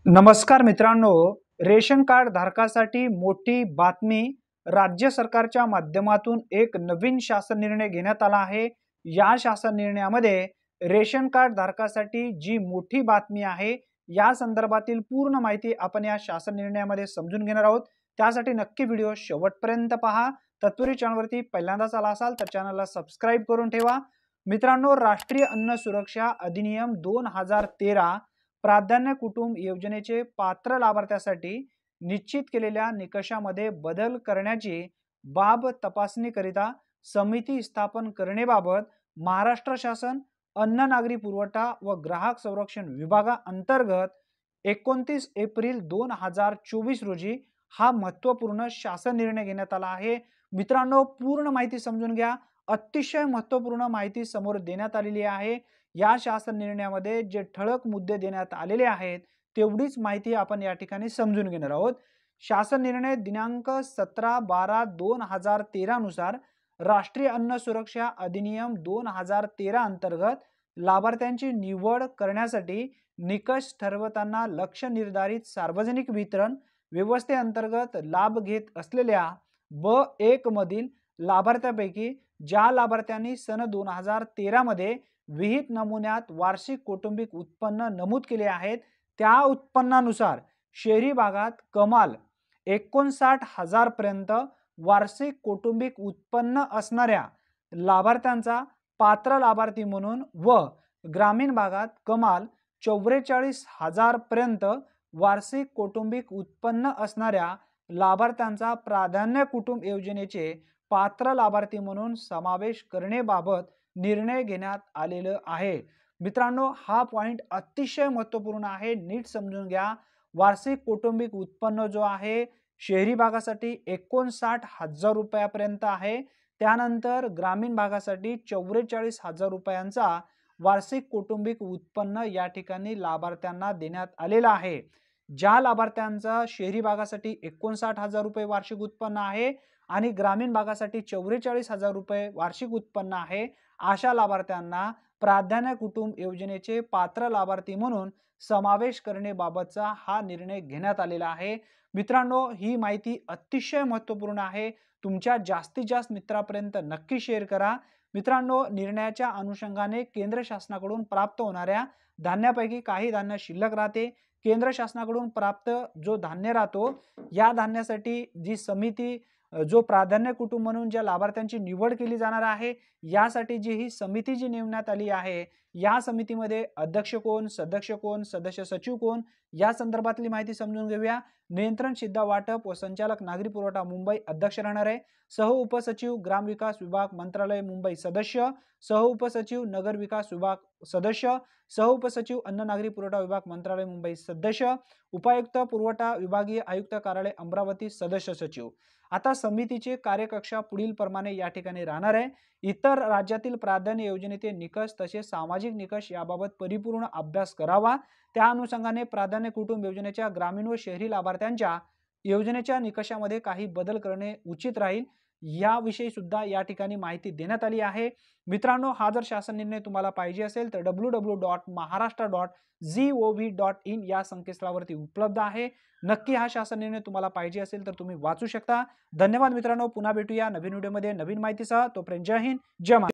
नमस्कार मित्रांनो, ration card धारकासाठी मोठी बातमी. राज्य सरकारच्या माध्यमातून एक नवीन शासन निर्णय घेण्यात आला आहे. या शासन निर्णयामध्ये रेशन कार्ड धारकासाठी जी मोठी बातमी आहे, या संदर्भातील पूर्ण माहिती आपण या शासन निर्णयामध्ये समजून घेणार आहोत. त्यासाठी नक्की व्हिडिओ शेवटपर्यंत पहा. तत्पूर्वी चॅनलवरती पहिल्यांदाच आला असाल तर चॅनलला सबस्क्राईब करून ठेवा. मित्रांनो, राष्ट्रीय अन्न सुरक्षा अधिनियम 2013 प्राधान्य कुटुंब योजनेचे पात्र लाभार्थ्यासाठी निश्चित केलेल्या निकषामध्ये बदल करण्याची बाब तपासणीकरिता समिती स्थापन करण्याबाबत महाराष्ट्र शासन अन्न नागरी पुरवठा व ग्राहक संरक्षण विभागाअंतर्गत 29 एप्रिल 2024 रोजी हा महत्त्वपूर्ण शासन निर्णय घेण्यात आला आहे. मित्रांनो, पूर्ण माहिती समजून घ्या. अतिशय महत्त्वपूर्ण माहिती समोर देण्यात आलेली आहे. या शासन निर्णयामध्ये जे ठळक मुद्दे देण्यात आलेले आहेत तेवढीच माहिती आपण या ठिकाणी समजून घेणार आहोत. शासन निर्णय दिनांक 17/12/2013 नुसार राष्ट्रीय अन्न सुरक्षा अधिनियम 2013 अंतर्गत लाभार्थ्यांची निवड करण्यासाठी निकष ठरवताना लक्ष्य निर्धारित सार्वजनिक वितरण व्यवस्थेअंतर्गत लाभ घेत असलेल्या ब1 मधील लाभार्थ्यांपैकी ज्या लाभार्थ्यांनी सन 2013 मध्ये विहित नमुन्यात वार्षिक कौटुंबिक उत्पन्न नमूद केले आहेत, त्या उत्पन्नानुसार शहरी भागात कमाल 59,000 पर्यंत वार्षिक कौटुंबिक उत्पन्न असणाऱ्या लाभार्थ्यांचा पात्र लाभार्थी म्हणून व ग्रामीण भागात कमाल 44,000 पर्यंत वार्षिक कौटुंबिक उत्पन्न असणाऱ्या लाभार्थ्यांचा प्राधान्य कुटुंब योजनेचे पात्र लाभार्थी म्हणून समावेश करण्याबाबत निर्णय घेण्यात आलेला आहे. मित्रांनो, हा पॉइंट अतिशय महत्त्वपूर्ण आहे, नीट समजून घ्या. वार्षिक कौटुंबिक उत्पन्न जो आहे शहरी भागासाठी 59,000 रुपयापर्यंत आहे. त्यानंतर ग्रामीण भागासाठी 44,000 रुपयांचा वार्षिक कौटुंबिक उत्पन्न या ठिकाणी लाभार्थ्यांना देण्यात आलेला आहे. ज्या लाभार्थ्यांचा शहरी भागासाठी 59,000 रुपये वार्षिक उत्पन्न आहे आणि ग्रामीण भागासाठी 44,000 रुपये वार्षिक उत्पन्न आहे, अशा लाभार्थ्यांना प्राधान्य कुटुंब योजनेचे पात्र लाभार्थी म्हणून समावेश करण्याबाबतचा हा निर्णय घेण्यात आलेला आहे. मित्रांनो, ही माहिती अतिशय महत्त्वपूर्ण आहे. तुमच्या जास्तीत जास्त मित्रांपर्यंत नक्की शेअर करा. मित्रांनो, निर्णयाच्या अनुषंगाने केंद्र शासनाकडून प्राप्त होणाऱ्या धान्यापैकी काही धान्य शिल्लक राहते. केंद्र शासनाकडून प्राप्त जो धान्य राहतो, या धान्यासाठी जी समिती जो प्राधान्य कुटुंब म्हणून ज्या लाभार्थ्यांची निवड केली जाणार आहे, यासाठी जी ही समिती जी नेमण्यात आली आहे, या समितीमध्ये अध्यक्ष कोण, सदस्य कोण, सदस्य सचिव कोण, या संदर्भातली माहिती समजून घेऊया. नियंत्रण शिधा वाटप व संचालक नागरी पुरवठा मुंबई अध्यक्ष राहणार आहे. सह उपसचिव ग्रामविकास विभाग मंत्रालय मुंबई सदस्य, सह उपसचिव नगर विकास विभाग सदस्य, सह उपसचिव अन्न नागरी पुरवठा विभाग मंत्रालय मुंबई सदस्य, उपायुक्त पुरवठा विभागीय आयुक्त कार्यालय अमरावती सदस्य सचिव. आता समितीचे कार्यकक्षा पुढील प्रमाणे या ठिकाणी राहणार आहे. इतर राज्यातील प्राधान्य योजनेचे निकष तसेच सामाजिक निकष याबाबत परिपूर्ण अभ्यास करावा. त्या अनुषंगाने प्राधान्य कुटुंब योजनेच्या ग्रामीण व शहरी लाभार्थ्यांच्या योजनेच्या निकषामध्ये काही बदल करणे उचित राहील, याविषयी सुद्धा या ठिकाणी माहिती देण्यात आली आहे. मित्रांनो, हा जर शासन निर्णय तुम्हाला पाहिजे असेल तर www.maharashtra.gov.in या संकेतस्थळावरती उपलब्ध आहे. नक्की हा शासन निर्णय तुम्हाला पाहिजे असेल तर तुम्ही वाचू शकता. धन्यवाद मित्रांनो, पुन्हा भेटूया नवीन व्हिडिओमध्ये नवीन माहितीसह. तोपर्यंत जय हिंद, जय महाराष्ट्र.